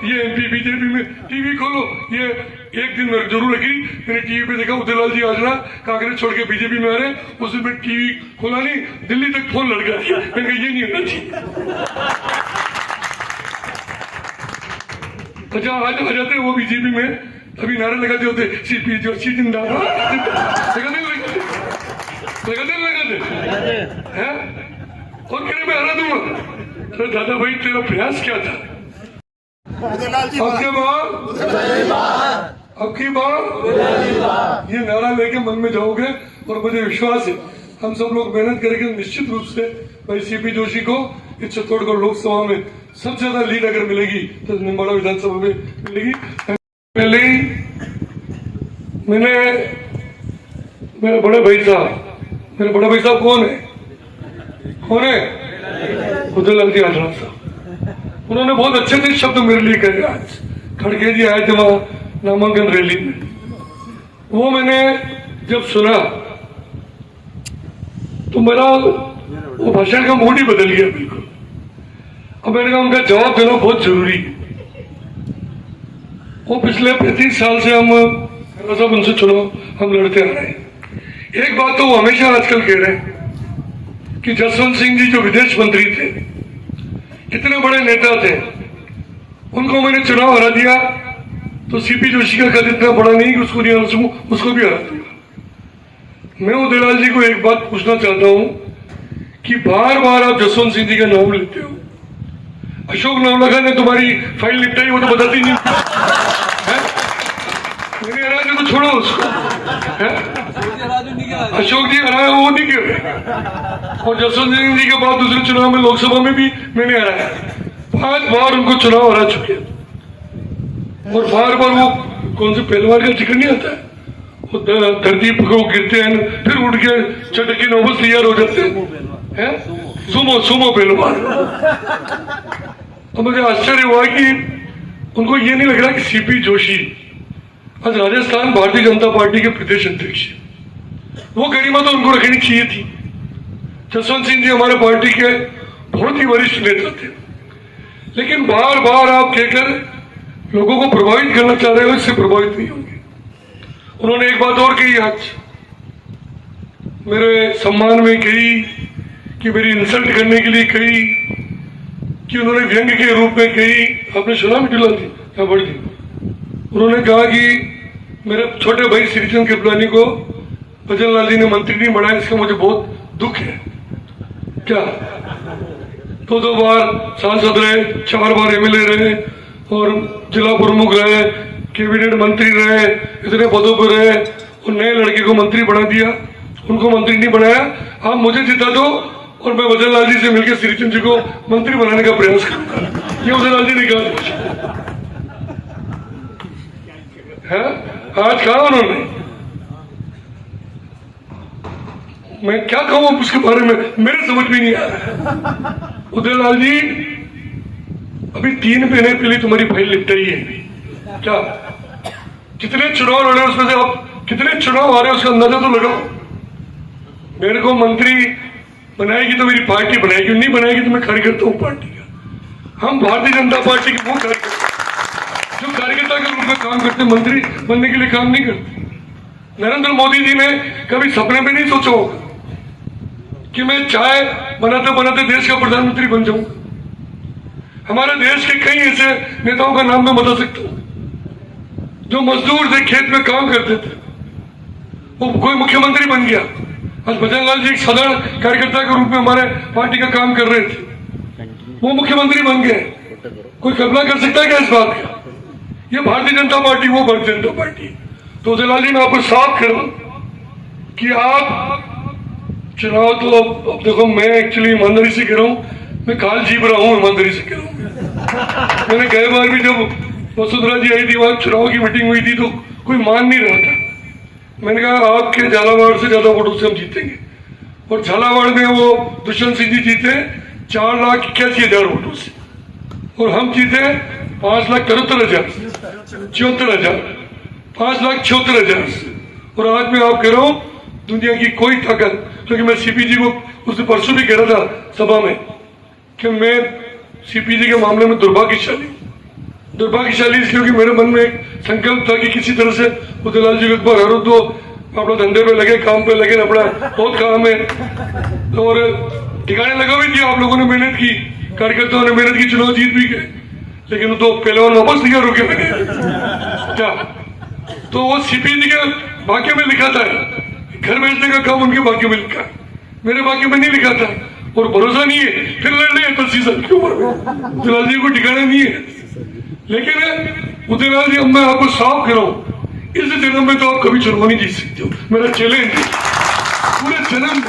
ये MP BJP में TV खोलो, ये एक दिन मैं जरूर रखी, मैंने टीवी पे देखा उदयलाल जी आज ना कांग्रेस छोड़ के बीजेपी में आ रहे, उस दिन मैं टीवी खोला नहीं, दिल्ली तक फोन लड़का दिया, मैंने कहा ये नहीं होना चाहिए। अच्छा आज आ जाते वो बीजेपी में, अभी नारे लगाते होते सीपी जोशी जिंदाबाद, लगाते और कहने में हरा दूंगा। अरे दादा भाई तेरा प्रयास क्या था? अब की बार ये नारा लेके मन में जाओगे और मुझे विश्वास है हम सब लोग मेहनत करेंगे निश्चित रूप से भाई सीपी जोशी को इस चित्तौड़गढ़ लोकसभा में सबसे ज्यादा लीड अगर मिलेगी तो निम्बाड़ा विधानसभा में मिलेगी। पहले ही मैंने मेरे बड़े भाई साहब कौन है उदयलाल जी आजरा साहब, उन्होंने बहुत अच्छे शब्द मेरे लिए कहे। आज खड़गे जी आए थे वहां नामांकन रैली में, वो मैंने जब सुना तो मेरा वो भाषण का मूड ही बदल गया बिल्कुल। अब मैंने कहा उनका जवाब देना बहुत जरूरी है। वो पिछले 35 साल से हम साहब उनसे चुनाव हम लड़ते आ रहे हैं। एक बात तो वो हमेशा आजकल कह रहे हैं कि जसवंत सिंह जी जो विदेश मंत्री थे, कितने बड़े नेता थे, उनको मैंने चुनाव हरा दिया तो सीपी जोशी का कद इतना बड़ा नहीं कि उसको नहीं हरा सकूं, उसको भी हरा दूंगा। मैं उदयलाल जी को एक बात पूछना चाहता हूं कि बार बार आप जसवंत सिंह जी का नाम लेते हो, अशोक नवलखा ने तुम्हारी फाइल निपटाई, वो तो बताती नहीं है? मैंने हरा दिया तो छोड़ो उसको, है? अशोक जी हराया वो नहीं क्यों? और जसवंत सिंह जी के बाद दूसरे चुनाव में लोकसभा में भी मैंने हराया, 5 बार उनको चुनाव हरा चुके और बार बार वो कौन से पहलवान का जिक्र नहीं आता है, वो धरती को गिरते हैं फिर उठ के चटकी नौबत तैयार हो जाते हैं, सुमो पहलवान। तो मुझे आश्चर्य हुआ कि उनको ये नहीं लग रहा कि सीपी जोशी आज राजस्थान भारतीय जनता पार्टी के प्रदेश अध्यक्ष, वो गरिमा तो उनको रखनी चाहिए थी। जसवंत सिंह जी हमारे पार्टी के बहुत ही वरिष्ठ नेता थे, लेकिन बार बार आप कहकर लोगों को प्रभावित करना चाह रहे हो, इससे प्रभावित नहीं होंगे। उन्होंने एक बात और कही आज मेरे सम्मान में कही कि मेरी इंसल्ट करने के लिए कही कि उन्होंने व्यंग के रूप में कही, आपने सुना मिठूलाल जी क्या बढ़ दी, उन्होंने कहा कि मेरे छोटे भाई श्रीचंद कृपलानी को भजन लाल जी ने मंत्री नहीं बनाया, इसका मुझे बहुत दुख है। क्या 2 बार सांसद रहे, 4 बार एमएलए रहे और जिला प्रमुख रहे, कैबिनेट मंत्री रहे, इतने पदों पर रहे और नए लड़के को मंत्री बना दिया, उनको मंत्री नहीं बनाया। आप मुझे जिता दो और मैं भजन लाल जी से मिलकर श्रीचंद जी को मंत्री बनाने का प्रयास करूंगा, ये भजन लाल जी ने कहा है। आज कहा उन्होंने, मैं क्या कहूं उसके बारे में, मेरे समझ में नहीं आ रहा। उदयलाल जी अभी 3 महीने पहले तुम्हारी फाइल निपटाई है क्या? कितने चुनाव लड़े उसमें से आप कितने चुनाव आ रहे हैं उसका अंदाजा तो लगाओ। मेरे को मंत्री बनाएगी तो मेरी पार्टी बनाएगी, नहीं बनाएगी तो मैं कार्यकर्ता हूं पार्टी का। हम भारतीय जनता पार्टी के वो कार्यकर्ता जो कार्यकर्ता के रूप में काम करते, मंत्री बनने के लिए काम नहीं करते। नरेंद्र मोदी जी ने कभी सपने में नहीं सोचा होगा कि मैं चाय बनाते बनाते देश का प्रधानमंत्री बन जाऊंगा। हमारे देश के कई ऐसे नेताओं का नाम मैं बता सकता हूं जो मजदूर थे, खेत में काम करते थे, वो कोई मुख्यमंत्री बन गया। आज भजन लाल जी एक साधारण कार्यकर्ता के रूप में हमारे पार्टी का काम कर रहे थे, वो मुख्यमंत्री बन गए। कोई कल्पना कर सकता है क्या इस बात का? ये भारतीय जनता पार्टी, वो भारतीय जनता पार्टी। तो उदयलाल जी मैं आपको साफ कह रहा हूं कि आप चुनाव तो अब देखो, मैं एक्चुअली ईमानदारी से कह रहा हूं, मैं काल जीव रहा हूं, ईमानदारी से कह रहा हूं। मैंने गए बार भी जब वसुंधरा जी आई थी, वहां चुनाव की मीटिंग हुई थी, तो कोई मान नहीं रहा था। मैंने कहा आपके झालावाड़ से ज्यादा वोटों से हम जीतेंगे, और झालावाड़ में वो दुष्यंत सिंह जी जीते 4,81,000 वोटों से, और हम जीते 5,73,000 5,74,000 से। और आज मैं आप कह रहा हूं दुनिया की कोई ताकत, क्योंकि मैं सीपी जी को उस परसों भी कह रहा था सभा में कि मैं सीपी जी के मामले में दुर्भाग्यशाली हूं। दुर्भाग्यशाली क्योंकि मेरे मन में एक संकल्प था कि किसी तरह से उदयलाल जी को एक बार हरो तो अपना धंधे पे लगे, काम पे लगे, अपना बहुत काम है और ठिकाने लगा भी दिया। आप लोगों ने मेहनत की, कार्यकर्ताओं ने मेहनत की, चुनाव जीत भी गए, लेकिन तो पहलवान वापस नहीं रुके लगे क्या। तो वो सीपी जी के भाग्य में लिखा था, घर बेचने का काम उनके भाग्य में लिखा, मेरे भाग्य में नहीं लिखा था। और भरोसा नहीं है, फिर लड़ने हैं 25 साल की उम्र में, उदयलाल जी को ठिकाना नहीं है। लेकिन उदयलाल जी, अब मैं आपको साफ कह रहा हूं, इस जन्म में तो आप कभी चुनाव नहीं जीत सकते हो, मेरा चैलेंज है। पूरे जन्म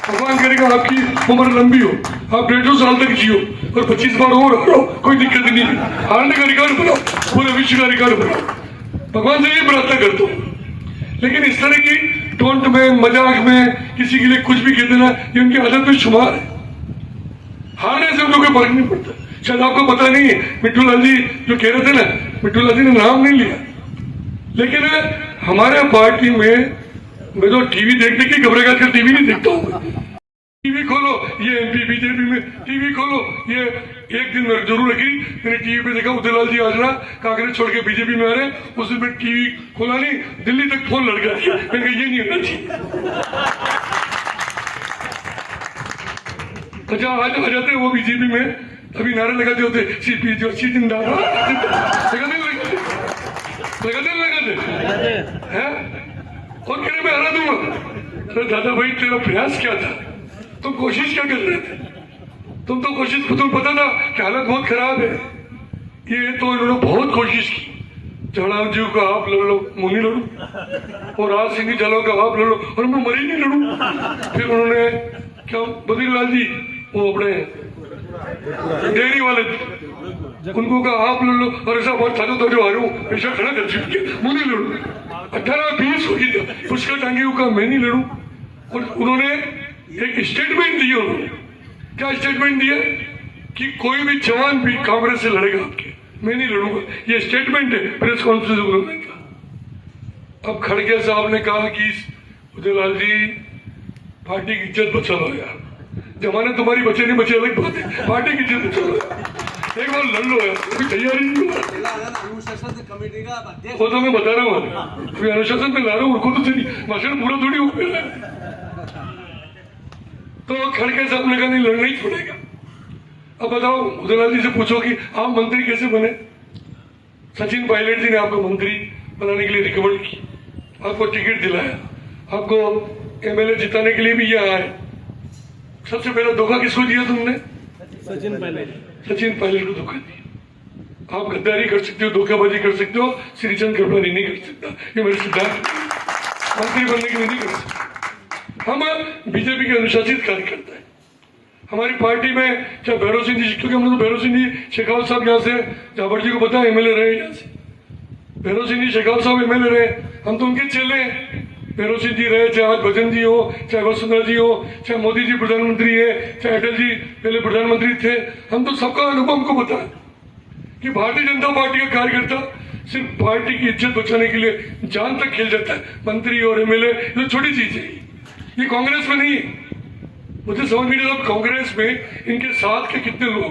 भगवान करेगा आपकी उम्र लंबी हो, आप 150 साल तक जियो और 25 बार और हारो, कोई दिक्कत नहीं है। हारने का रिकॉर्ड बनाओ, पूरे विश्व का रिकॉर्ड बनाओ, भगवान से यही प्रार्थना करता हूँ। लेकिन इस तरह की टोंट में, मजाक में किसी के लिए कुछ भी कह देना, ये उनकी आदत में शुमार है। हारने से उनको कोई फर्क नहीं पड़ता। शायद आपको पता नहीं है, मिट्टू लाल जी जो कह रहे थे ना, मिट्टू लाल जी ने नाम नहीं लिया, लेकिन हमारे पार्टी में मैं तो टीवी देखने की घबरेगा, आजकल टीवी नहीं देखता हूँ। टीवी खोलो, ये एमपी बीजेपी में, टीवी खोलो, ये एक दिन मैं जरूर रखी, मैंने टीवी पे देखा उदयलाल जी आज ना कांग्रेस छोड़ के बीजेपी में आ रहे, उस दिन मैं टीवी खोला नहीं, दिल्ली तक फोन लड़ गया। मैंने कहा ये नहीं होना चाहिए। अच्छा आज आ जाते वो बीजेपी में, अभी नारे लगाते होते सीपी जोशी जिंदाबाद, और कहने में हरा दूंगा। अरे दादा भाई, तेरा प्रयास क्या था, तुम कोशिश क्या कर रहे थे? तुम तो कोशिश, तुम्हें पता था कि हालत बहुत खराब है। ये तो इन्होंने बहुत कोशिश की, जड़ाव जी का आप लड़ लो, मुनि लड़ू, और राज सिंह जलाओ का आप लड़ो, और मैं मरी नहीं लड़ू। फिर उन्होंने क्या, बद्रीलाल जी वो अपने डेयरी वाले, उनको कहा आप लड़ लो, और ऐसा बहुत था तो जो हारू ऐसा खड़ा कर चुके, मुनि लड़ू। 18-20 हो गया, उसका टांगे का मैं नहीं लड़ू। और उन्होंने एक स्टेटमेंट दिया, उन्होंने क्या स्टेटमेंट दिया कि कोई भी जवान भी कांग्रेस से लड़ेगा आपके, मैं नहीं लड़ूंगा, ये स्टेटमेंट है प्रेस कॉन्फ्रेंस में उन्होंने कहा। अब खड़गे साहब ने कहा कि उदयलाल जी पार्टी की इज्जत बचा लो यार, जमाने तुम्हारी बचे नहीं बचे अलग बात है, पार्टी की इज्जत बचा लो, एक बार लड़ लो यार, कोई तैयारी नहीं हुआ। वो तो मैं बता रहा हूँ, कोई अनुशासन में ला रहा हूँ, उनको तो चलिए भाषण पूरा थोड़ी हो गया। तो खड़गे साहब ने कहा नहीं, लड़ना ही छोड़ेगा। अब बताओ, उदयलाल जी से पूछो कि आप मंत्री कैसे बने। सचिन पायलट जी ने आपको मंत्री बनाने के लिए रिकमेंड की, आपको टिकट दिलाया, आपको एमएलए जिताने के लिए भी यहाँ आए। सबसे पहला धोखा किसको दिया तुमने? सचिन पायलट को धोखा दिया। आप गद्दारी कर सकते हो, धोखाबाजी कर सकते हो, श्रीचंद गड़बड़ी नहीं कर सकता, ये मेरे सिद्धांत। मंत्री बनने के लिए नहीं कर सकते। हम बीजेपी के अनुशासित कार्यकर्ता है। हमारी पार्टी में चाहे भैरव सिंह जी, क्योंकि हमने तो भैरव सिंह जी शेखावत साहब यहाँ से, जाबर जी को पता है एमएलए रहे यहाँ से, भैरव सिंह जी शेखावत साहब एमएलए रहे, हम तो उनके चेले हैं। भैरव सिंह जी रहे, चाहे आज भजन जी हो, चाहे वसुंधरा जी हो, चाहे मोदी जी प्रधानमंत्री है, चाहे अटल जी पहले प्रधानमंत्री थे, हम तो सबका अनुभव हमको पता है कि भारतीय जनता पार्टी का कार्यकर्ता सिर्फ पार्टी की इज्जत बचाने के लिए जान तक खेल जाता है। मंत्री और एमएलए तो छोटी चीज है, ये कांग्रेस में नहीं है। मुझे समझ में नहीं आता कांग्रेस में इनके साथ के कितने लोग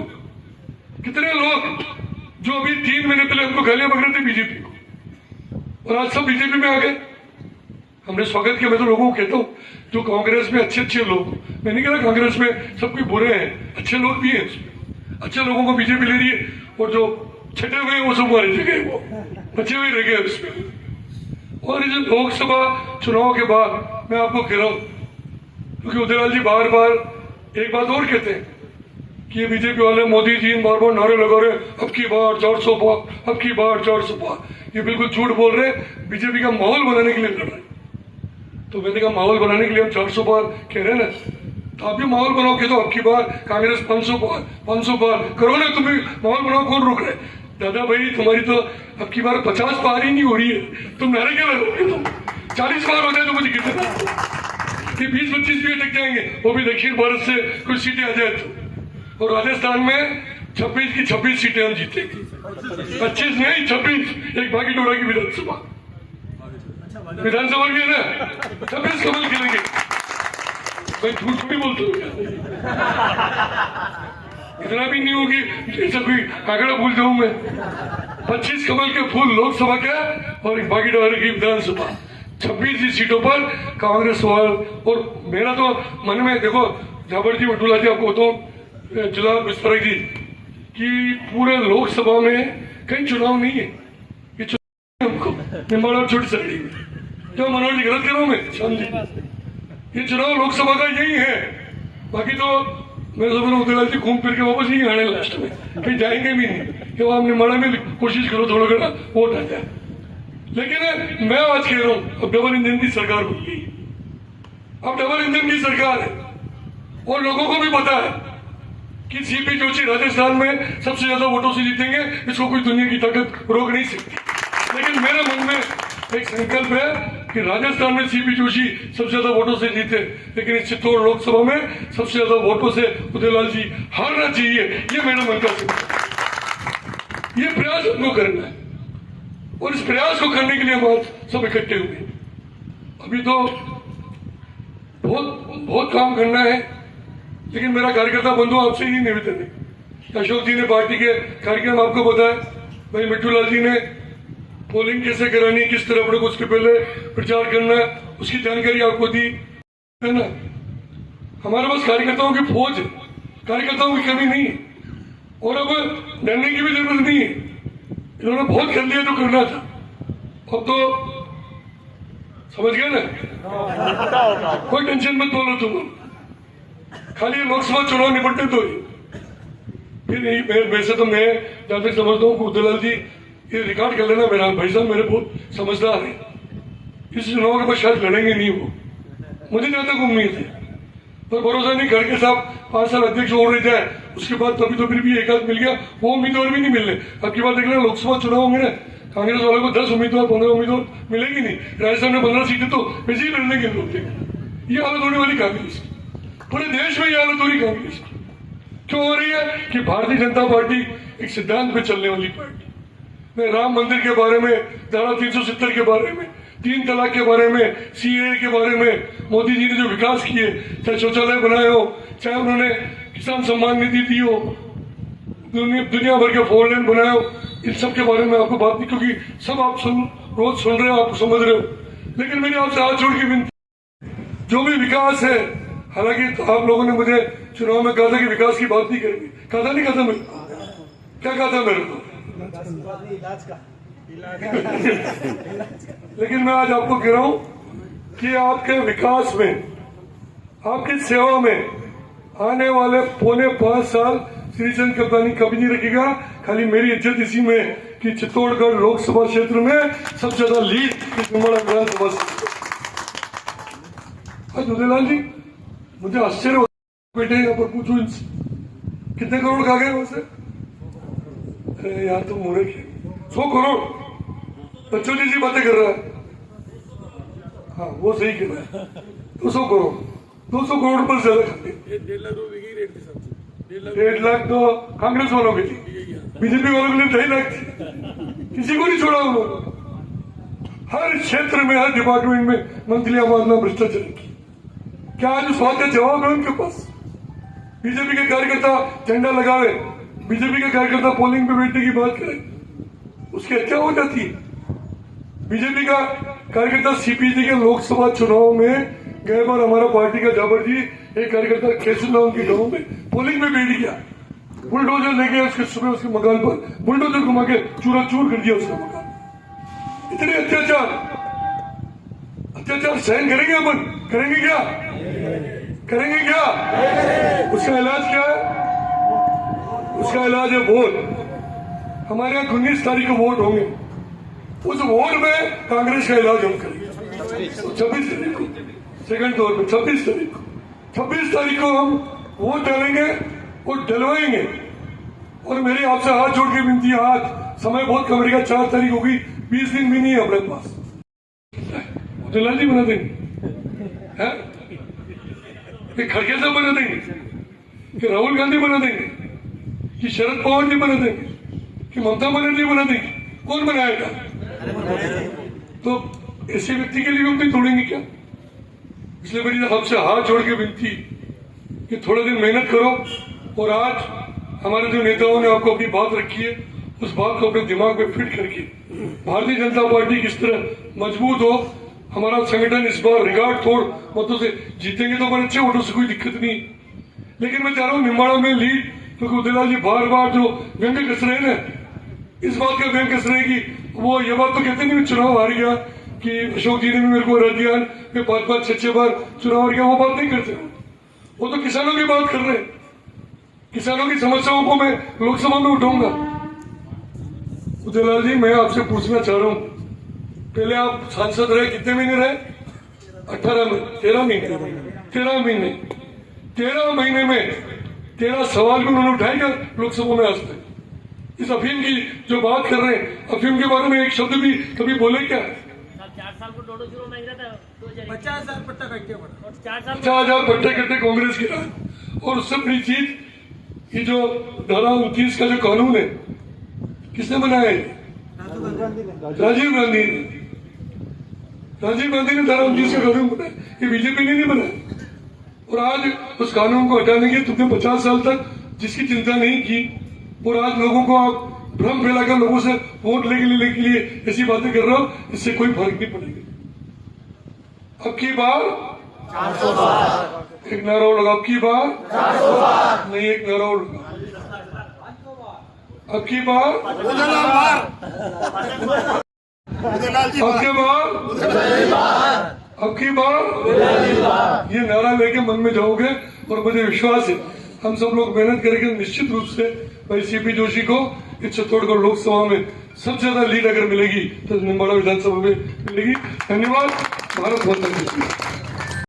जो अभी 3 महीने पहले हमको गालियां बक रहे थे बीजेपी को, और आज सब बीजेपी में आ गए। हमने स्वागत किया। मैं तो लोगों को कहता हूँ जो कांग्रेस में अच्छे लोग, मैं नहीं कह रहा कांग्रेस में सब कोई बुरे हैं, अच्छे लोग भी हैं, अच्छे लोगों को बीजेपी ले रही है, और जो छठे हुए वो सब हमारी जगह, वो बचे हुए रह गए उसमें। और ये लोकसभा चुनाव के बाद मैं आपको कह रहा हूँ, क्योंकि उदयलाल जी बार बार एक बात और कहते हैं कि ये बीजेपी वाले मोदी जी बार बार नारे लगा रहे, अब की बार 400 पार, अब की बार 400 पार। ये बिल्कुल झूठ बोल रहे, बीजेपी का माहौल बनाने के लिए लड़ रहे। तो मैंने कहा माहौल बनाने के लिए हम 400 पार कह रहे हैं ना, तो आप भी माहौल बनाओ, कह दो अब की बार कांग्रेस 500 पार करो ना, तुम्हें माहौल बनाओ, कौन रोक रहे? दादा भाई तुम्हारी तो अब की बार 50 पार ही नहीं हो रही है, तुम नारे क्या लगोगे? तुम 40 पार हो जाए तो मुझे कितने, ये 20-25 भी अटक जाएंगे, वो भी दक्षिण भारत से कुछ सीटें आ जाए तो। और राजस्थान में 26 की 26 सीटें हम जीतेंगे, 25 नहीं 26, एक बाकी डोरा की विधानसभा भी है ना, 26 कमल खेलेंगे। मैं झूठ थोड़ी बोलता हूँ, इतना भी नहीं होगी जैसा कोई आंकड़ा भूल जाऊं मैं। 25 कमल के फूल लोकसभा के और बाकी डोहरे की विधानसभा 26 ही सीटों पर कांग्रेस वाल। और मेरा तो मन में देखो झाबर जी बटूला जी आपको बताऊं जिला विस्तारक जी कि पूरे लोकसभा में कहीं चुनाव नहीं है, ये चुनाव हमको निम्बाड़ा छोटी सकती जो मनोज जी गलत कह रहा हूं मैं शाम जी, ये चुनाव लोकसभा का यही है। बाकी तो मैं समझ रहा हूँ जी घूम फिर के वापस नहीं आने लास्ट में कहीं जाएंगे भी नहीं कि आप निम्बाड़ा में कोशिश करो थोड़ा घना वोट आ जाए। लेकिन मैं आज कह रहा हूं अब डबल इंजन की सरकार बन गई, अब डबल इंजन की सरकार है और लोगों को भी पता है कि सीपी जोशी राजस्थान में सबसे ज्यादा वोटों से जीतेंगे, इसको कोई दुनिया की ताकत रोक नहीं सकती। लेकिन मेरे मन में एक संकल्प है कि राजस्थान में सीपी जोशी सबसे ज्यादा वोटों से जीते, लेकिन इस चित्तौड़ लोकसभा में सबसे ज्यादा वोटों से उदयलाल जी हारना चाहिए, ये मेरा मन का संकल्प। ये प्रयास हमको करना है और इस प्रयास को करने के लिए हम आज सब इकट्ठे हुए। अभी तो बहुत काम करना है, लेकिन मेरा कार्यकर्ता बंधु आपसे ही निवेदन है। अशोक जी ने पार्टी के कार्यक्रम आपको बताया, भाई मिट्टू लाल जी ने पोलिंग कैसे करानी है, किस तरह अपने को उसके पहले प्रचार करना है, उसकी जानकारी आपको दी है ना। हमारे पास कार्यकर्ताओं की फौज है, कार्यकर्ताओं की कमी नहीं है और अब डरने की भी जरूरत नहीं है। इन्होंने बहुत कर लिया जो करना था, अब तो समझ गए ना, कोई टेंशन मत बोलो तुम, खाली लोकसभा चुनाव निपटने दो। फिर वैसे तो मैं जहां तक समझता हूँ उदयलाल जी ये रिकॉर्ड कर लेना, मेरा भाई साहब मेरे बहुत समझदार है, इस चुनाव के बाद शायद लड़ेंगे नहीं वो, मुझे जहां तक उम्मीद है। पर भरोसा नहीं, घर के साथ 5 साल अध्यक्ष हो रहे जाए उसके बाद तभी तो फिर भी एक आध मिल गया, वो उम्मीदवार भी नहीं मिलने। अब की बात देख लेना, लोकसभा चुनाव होंगे ना, कांग्रेस वालों को 10 उम्मीदवार 15 उम्मीदवार मिलेगी नहीं, राजस्थान में 15 सीटें तो वैसे ही लड़ने के लोग थे। ये हालत होने वाली कांग्रेस की, पूरे देश में ये हालत हो रही कांग्रेस की। क्यों हो रही है कि भारतीय जनता पार्टी एक सिद्धांत पे चलने वाली पार्टी। मैं राम मंदिर के बारे में, धारा 370 के बारे में, 3 तलाक के बारे में, सीएए के बारे में, मोदी जी ने जो विकास किए, चाहे शौचालय बनाए हो, चाहे उन्होंने किसान सम्मान निधि दी हो, दुनिया भर के 4 लेन बनाए हो, इन सब के बारे में आपको बात नहीं, क्योंकि सब आप रोज सुन रहे हो, आप समझ रहे हो। लेकिन मेरी आपसे हाथ जोड़ के विनती, जो भी विकास है, हालांकि तो आप लोगों ने मुझे चुनाव में कहा था कि विकास की बात नहीं करेंगे, कहा था नहीं, कहा था मेरे को, क्या कहा था मेरे को लेकिन मैं आज आपको कह रहा हूं कि आपके विकास में, आपकी सेवा में आने वाले 4.25 साल श्रीचंद कप्तानी कभी नहीं रखेगा। खाली मेरी इज्जत इसी में कि चित्तौड़गढ़ लोकसभा क्षेत्र में सबसे ज्यादा लीड विधानसभा से। आज उदयलाल जी मुझे आश्चर्य हो, बेटे यहाँ पर पूछो इनसे कितने करोड़ खा गए वैसे? अरे यार तुम मूर्ख है, 100 करोड़ बच्चों जैसी बातें कर रहा है। हाँ वो सही कह रहा है, 200 करोड़ 200 करोड़ पर ज्यादा खाते। 1.5 लाख तो कांग्रेस वालों के लिए, बीजेपी वालों के लिए 2.5 लाख थी, किसी को नहीं छोड़ा उन्होंने। हर क्षेत्र में, हर डिपार्टमेंट में मंत्रियां मारना भ्रष्टाचार की। क्या आज उस बात का जवाब है उनके पास? बीजेपी के कार्यकर्ता झंडा लगावे, बीजेपी के कार्यकर्ता पोलिंग पे बैठने की बात करें, उसकी हत्या हो जाती है। बीजेपी का कार्यकर्ता सीपीजी के लोकसभा चुनाव में गए बार हमारा पार्टी का जाबर जी, एक कार्यकर्ता केसरलाल के गांव में पोलिंग में बैठ गया, बुलडोजर लेके उसके सुबह उसके मकान पर बुलडोजर घुमा के चूरा चूर कर दिया उसका मकान। इतने अत्याचार सहन करेंगे अपन? करेंगे क्या? करेंगे क्या? उसका इलाज क्या है? उसका इलाज है वोट। हमारे यहाँ 19 तारीख को वोट होंगे, उस वोट में कांग्रेस का इलाज हम करेंगे। 26 तारीख को सेकंड तौर पे 26 तारीख को हम वोट डालेंगे और डलवाएंगे। और मेरी आपसे हाथ जोड़ के विनती है, आज समय बहुत कम रहेगा, 4 तारीख होगी, 20 दिन भी नहीं है अपने पास। उदयलाल जी बना देंगे, कि खड़गे साहब बना देंगे, कि राहुल गांधी बना देंगे, कि शरद पवार जी बना देंगे, कि ममता बनर्जी बना देंगे? कौन बनाएगा? तो ऐसे व्यक्ति के लिए भी अपनी तोड़ेंगे क्या? इसलिए मेरी आपसे हाथ जोड़ के विनती कि थोड़ा दिन मेहनत करो। और आज हमारे जो नेताओं ने आपको अपनी बात रखी है उस बात को अपने दिमाग में फिट करके भारतीय जनता पार्टी किस तरह मजबूत हो, हमारा संगठन इस बार रिकॉर्ड तोड़ मतों से जीतेंगे तो बड़े अच्छे वोटों से कोई दिक्कत नहीं। लेकिन मैं चाह रहा हूँ निम्बाड़ा में लीड, क्योंकि उदयलाल जी बार बार जो व्यंग्य कस रहे हैं ना, इस बात का व्यंग्य कस रहे हैं कि वो ये बात तो कहते नहीं चुनाव हार गया, कि अशोक जी ने भी मेरे को हरा दिया, मैं 5-5, 6-6 बार चुनाव हार गया, वो बात नहीं करते। वो तो किसानों की बात कर रहे हैं। किसानों की समस्याओं को मैं लोकसभा में उठाऊंगा। उदयलाल जी, मैं आपसे पूछना चाह रहा हूँ, पहले आप सांसद रहे, कितने महीने रहे? 13 महीने। 13 महीने में 13 सवाल भी उन्होंने उठाए क्या लोकसभा में आज तक? इस अफीम की जो बात कर रहे हैं, अफीम के बारे में एक शब्द भी कभी बोले क्या? 4 साल को 2.0 मांग रहा था, 50,000 पट्टा कट्टे पड़ा, 50,000 पट्टे कट्टे कांग्रेस की राज। और उससे बड़ी चीज, ये जो धारा 29 का जो कानून है, किसने बनाया है? राजीव गांधी ने। राजीव गांधी ने धारा 29 का कानून बनाया, ये बीजेपी ने नहीं बनाया। और आज उस कानून को हटाने के तुमने 50 साल तक जिसकी चिंता नहीं की, और आज लोगों को आप भ्रम फैलाकर लोगों से वोट लेने के लिए ऐसी बातें कर रहे हो, इससे कोई फर्क नहीं पड़ेगा। अब की बार 400 बार एक नारा और लगा, अब की बार 400 बार नहीं, एक नारा और लगा, अब की बार, अब की बार, अब की बार ये नारा लेके मन में जाओगे, और मुझे विश्वास है हम सब लोग मेहनत करेंगे निश्चित रूप से। भाई सीपी जोशी को इस चित्तौड़गढ़ लोकसभा में सबसे ज्यादा लीड अगर मिलेगी तो निम्बाड़ा विधानसभा में मिलेगी। धन्यवाद। भारत माता की जय।